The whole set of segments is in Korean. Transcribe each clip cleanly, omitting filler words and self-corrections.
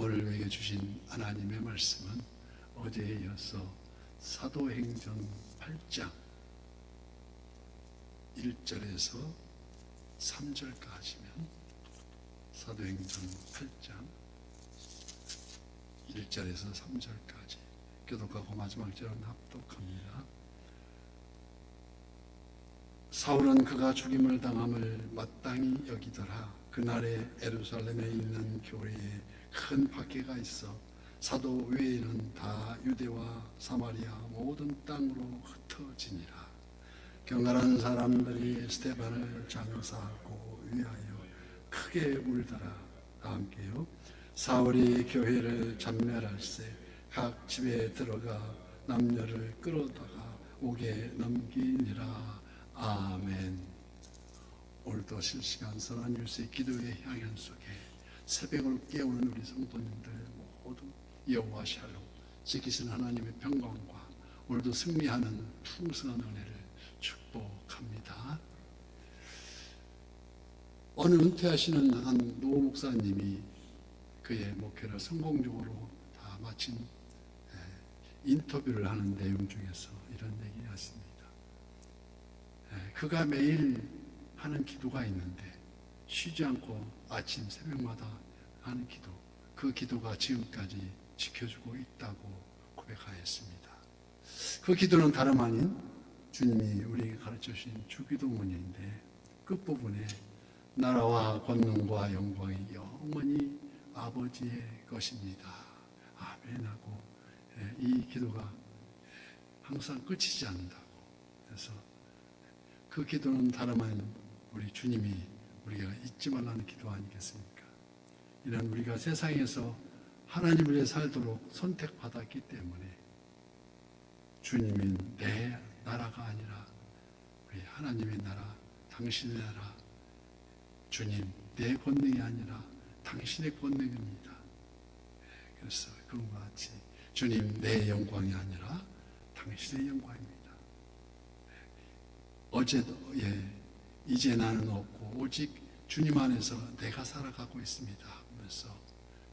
오늘 우리에게 주신 하나님의 말씀은 어제에 이어서 사도행전 8장 1절에서 3절까지면 사도행전 8장 1절에서 3절까지 교독하고 마지막 절은 합독합니다. 사울은 그가 죽임을 당함을 마땅히 여기더라. 그날에 예루살렘에 있는 교회에 큰 박해가 있어 사도 외에는 다 유대와 사마리아 모든 땅으로 흩어지니라. 경건한 사람들이 스데반을 장사하고 위하여 크게 울더라. 다 함께요. 사울이 교회를 잔멸할세 각 집에 들어가 남녀를 끌어다가 옥에 넘기니라. 아멘. 오늘도 실시간 선한 뉴스의 기도의 향연 속에 새벽을 깨우는 우리 성도님들 모두 여호와 샬롬 지키시는 하나님의 평강과 오늘도 승리하는 풍성한 은혜를 축복합니다. 어느 은퇴하시는 한 노 목사님이 그의 목회를 성공적으로 다 마친 인터뷰를 하는 내용 중에서 이런 얘기 하십니다. 그가 매일 하는 기도가 있는데 쉬지 않고 아침 새벽마다 하는 기도, 그 기도가 지금까지 지켜주고 있다고 고백하였습니다. 그 기도는 다름 아닌 주님이 우리에게 가르쳐 주신 주기도문인데 끝부분에 나라와 권능과 영광이 영원히 아버지의 것입니다. 아멘하고 이 기도가 항상 끝이지 않는다고. 그래서 그 기도는 다름 아닌 우리 주님이 우리가 잊지 말라는 기도 아니겠습니까? 이런 우리가 세상에서 하나님을 위해 살도록 선택받았기 때문에 주님이 내 나라가 아니라 우리 하나님의 나라, 당신의 나라, 주님 내 권능이 아니라 당신의 권능입니다. 그래서 그런과 같이 주님 내 영광이 아니라 당신의 영광입니다. 어제도 이제 나는 없고 오직 주님 안에서 내가 살아가고 있습니다 하면서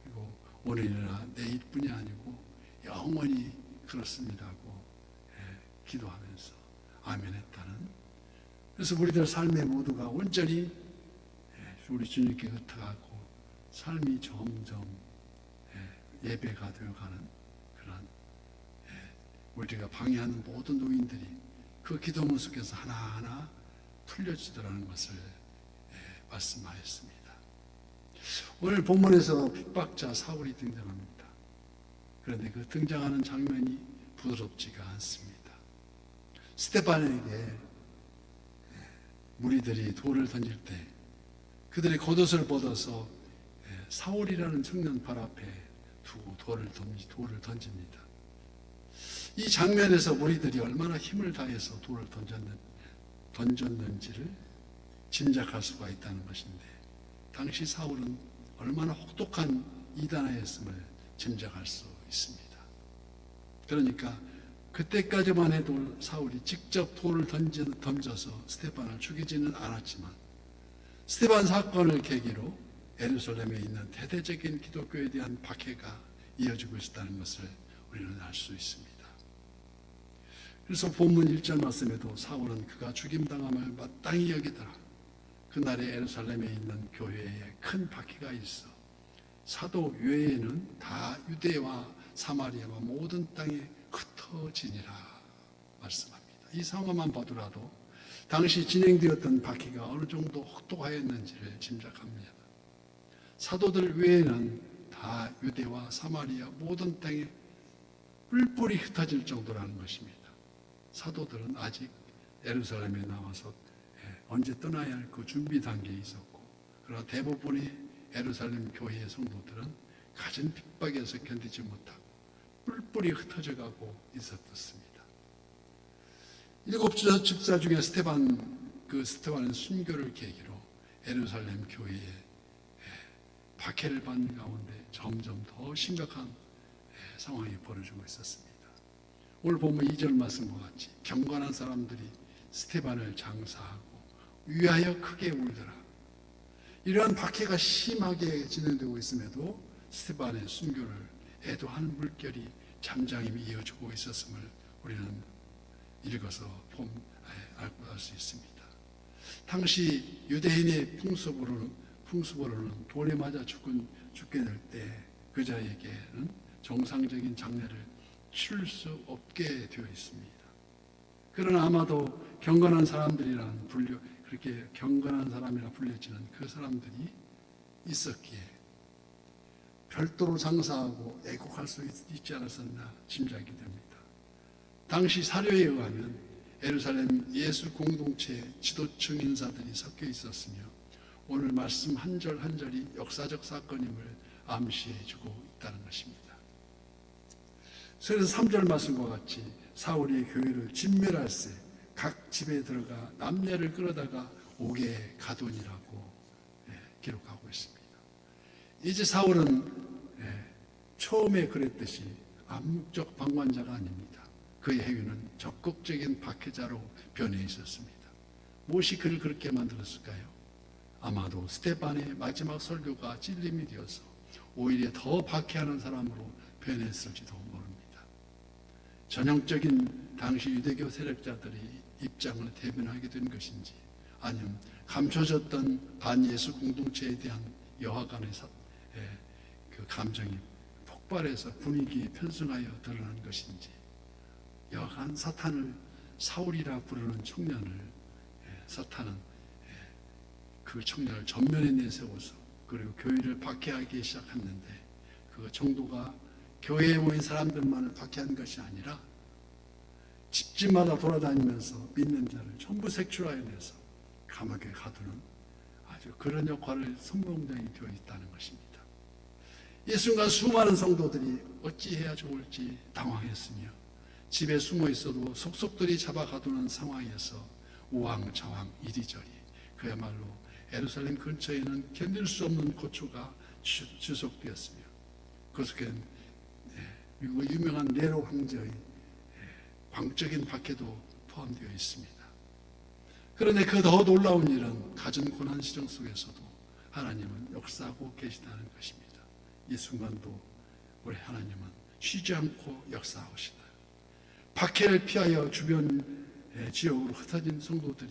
그리고 오늘이나 내일뿐이 아니고 영원히 그렇습니다 하고 기도하면서 아멘했다는. 그래서 우리들 삶의 모두가 온전히 우리 주님께 흩어가고 삶이 점점 예배가 되어가는 그런 우리가 방해하는 모든 노인들이 그 기도문 속에서 하나하나 풀려지더라는 것을 말씀하였습니다. 오늘 본문에서 핍박자 사울이 등장합니다. 그런데 그 등장하는 장면이 부드럽지가 않습니다. 스데반에게 무리들이 돌을 던질 때 그들이 겉옷을 벗어서 사울이라는 청년 발 앞에 두고 돌을 던집니다. 이 장면에서 무리들이 얼마나 힘을 다해서 돌을 던졌는지를 짐작할 수가 있다는 것인데 당시 사울은 얼마나 혹독한 이단하였음을 짐작할 수 있습니다. 그러니까 그때까지만 해도 사울이 직접 돌을 던져서 스데반을 죽이지는 않았지만 스데반 사건을 계기로 예루살렘에 있는 대대적인 기독교에 대한 박해가 이어지고 있었다는 것을 우리는 알 수 있습니다. 그래서 본문 1절 말씀에도 사울은 그가 죽임당함을 마땅히 여기더라. 그날에 예루살렘에 있는 교회에 큰 박해가 있어 사도 외에는 다 유대와 사마리아와 모든 땅에 흩어지니라 말씀합니다. 이 상황만 보더라도 당시 진행되었던 박해가 어느 정도 혹독하였는지를 짐작합니다. 사도들 외에는 다 유대와 사마리아 모든 땅에 뿔뿔이 흩어질 정도라는 것입니다. 사도들은 아직 예루살렘에 나와서 언제 떠나야 할 그 준비 단계에 있었고 그러나 대부분의 예루살렘 교회의 성도들은 가진 핍박에서 견디지 못하고 뿔뿔이 흩어져 가고 있었습니다. 7 집사 중에 스데반은 순교를 계기로 예루살렘 교회에 박해를 받는 가운데 점점 더 심각한 상황이 벌어지고 있었습니다. 오늘 보면 2절 말씀과 같이 경건한 사람들이 스데반을 장사하고 위하여 크게 울더라. 이러한 박해가 심하게 진행되고 있음에도 스테반의 순교를 애도하는 물결이 잠잠히 이어지고 있었음을 우리는 읽어서 알고 알 수 있습니다. 당시 유대인의 풍습으로는 돌에 맞아 죽게 될 때 그자에게는 정상적인 장례를 치를 수 없게 되어 있습니다. 그러나 아마도 경건한 사람들이란 그렇게 경건한 사람이라 불려지는 그 사람들이 있었기에 별도로 장사하고 애국할 수 있지 않았었나 짐작이 됩니다. 당시 사료에 의하면 예루살렘 예수 공동체 지도층 인사들이 섞여 있었으며 오늘 말씀 한 절 한 절이 역사적 사건임을 암시해주고 있다는 것입니다. 그래서 3절 말씀과 같이 사울이 교회를 진멸할세 각 집에 들어가 남녀를 끌어다가 옥에 가두니라고 기록하고 있습니다. 이제 사울은 처음에 그랬듯이 암묵적 방관자가 아닙니다. 그의 행위는 적극적인 박해자로 변해 있었습니다. 무엇이 그를 그렇게 만들었을까요? 아마도 스테반의 마지막 설교가 찔림이 되어서 오히려 더 박해하는 사람으로 변했을지도 모릅니다. 전형적인 당시 유대교 세력자들의 입장을 대변하게 된 것인지 아니면 감춰졌던 반예수 공동체에 대한 여하간의 그 감정이 폭발해서 분위기에 편승하여 드러난 것인지 여하간 사탄을 사울이라 부르는 청년을 사탄은 그 청년을 전면에 내세워서 그리고 교회를 박해하기 시작했는데 그 정도가 교회에 모인 사람들만을 박해한 것이 아니라 집집마다 돌아다니면서 믿는 자를 전부 색출하여내서 감옥에 가두는 아주 그런 역할을 성공장이 되어 있다는 것입니다. 이 순간 수많은 성도들이 어찌해야 좋을지 당황했으며 집에 숨어 있어도 속속들이 잡아 가두는 상황에서 우왕좌왕 이리저리 그야말로 예루살렘 근처에는 견딜 수 없는 고초가 지속되었으며 그 속엔 미국의 유명한 네로 황제의 광적인 박해도 포함되어 있습니다. 그런데 그 더 놀라운 일은 갖은 고난 시정 속에서도 하나님은 역사하고 계시다는 것입니다. 이 순간도 우리 하나님은 쉬지 않고 역사하시나요? 박해를 피하여 주변 지역으로 흩어진 성도들이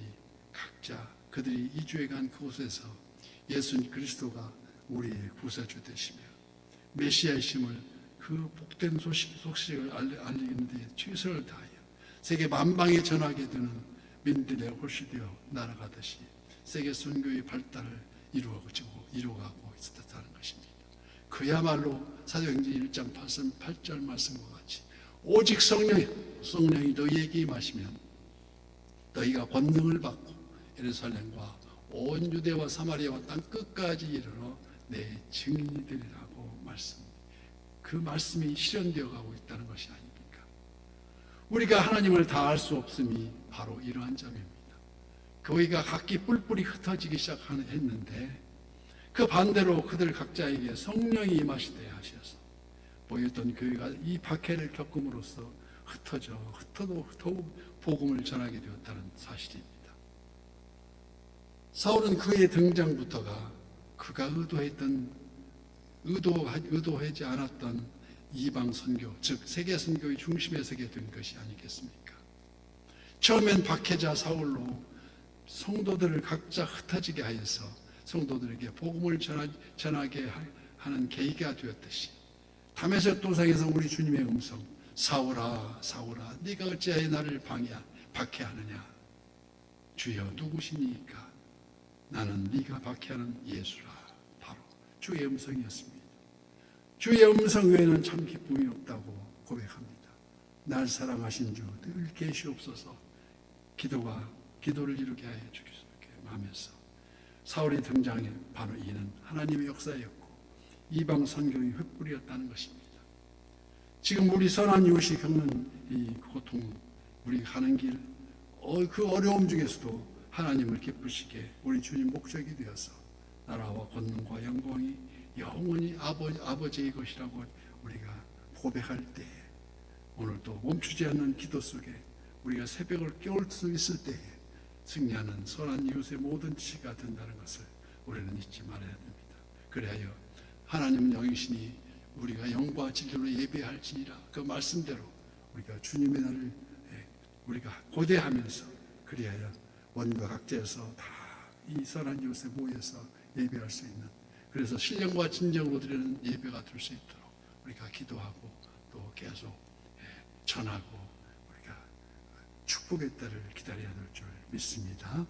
각자 그들이 이주해 간 그곳에서 예수 그리스도가 우리의 구세주 되시며 메시아이심을 그 복된 소식을 알리는 데 최선을 다하여 세계 만방에 전하게 되는 민들의 홀씨 되어 날아가듯이 세계 선교의 발달을 이루어가고 있었다는 것입니다. 그야말로 사도행전 1장 8절 말씀과 같이 오직 성령이 너희에게 임하시면 너희가 권능을 받고 예루살렘과 온 유대와 사마리아와 땅 끝까지 이르러 내 증인이 되리라고 그 말씀이 실현되어 가고 있다는 것이 아닙니까? 우리가 하나님을 다 알 수 없음이 바로 이러한 점입니다. 교회가 각기 뿔뿔이 흩어지기 시작했는데 그 반대로 그들 각자에게 성령이 임하시되 하셔서 모였던 교회가 이 박해를 겪음으로써 흩어도 더욱 복음을 전하게 되었다는 사실입니다. 사울은 그의 등장부터가 그가 의도하지 않았던 이방 선교, 즉 세계 선교의 중심에 서게 된 것이 아니겠습니까? 처음엔 박해자 사울로 성도들을 각자 흩어지게 하여서 성도들에게 복음을 전하게 하는 계기가 되었듯이 다메섹 도상에서 우리 주님의 음성 사울아 사울아 네가 어찌하여 나를 박해하느냐 주여 누구시니까 나는 네가 박해하는 예수라 바로 주의 음성이었습니다. 주의 음성 외에는 참 기쁨이 없다고 고백합니다. 날 사랑하신 주 늘 계시옵소서 기도를 이루게 하여 주시옵게 하면서 사울의 등장에 바로 이는 하나님의 역사였고 이방 선교의 횃불이었다는 것입니다. 지금 우리 선한 이웃이 겪는 이 고통, 우리 가는 길, 그 어려움 중에서도 하나님을 기쁘시게 우리 주님 목적이 되어서 나라와 권능과 영광이 영원히 아버지의 것이라고 우리가 고백할 때에 오늘도 멈추지 않는 기도 속에 우리가 새벽을 깨울 수 있을 때에 승리하는 선한 이웃의 모든 지가 된다는 것을 우리는 잊지 말아야 됩니다. 그래야 하나님 영이시니 우리가 영과 진리로 예배할지니라. 그 말씀대로 우리가 주님의 날을 우리가 고대하면서 그리하여 원과 각지에서 다 이 선한 이곳에 모여서 예배할 수 있는, 그래서 신령과 진정으로 드리는 예배가 될 수 있도록 우리가 기도하고 또 계속 전하고 우리가 축복의 때를 기다려야 될 줄 믿습니다.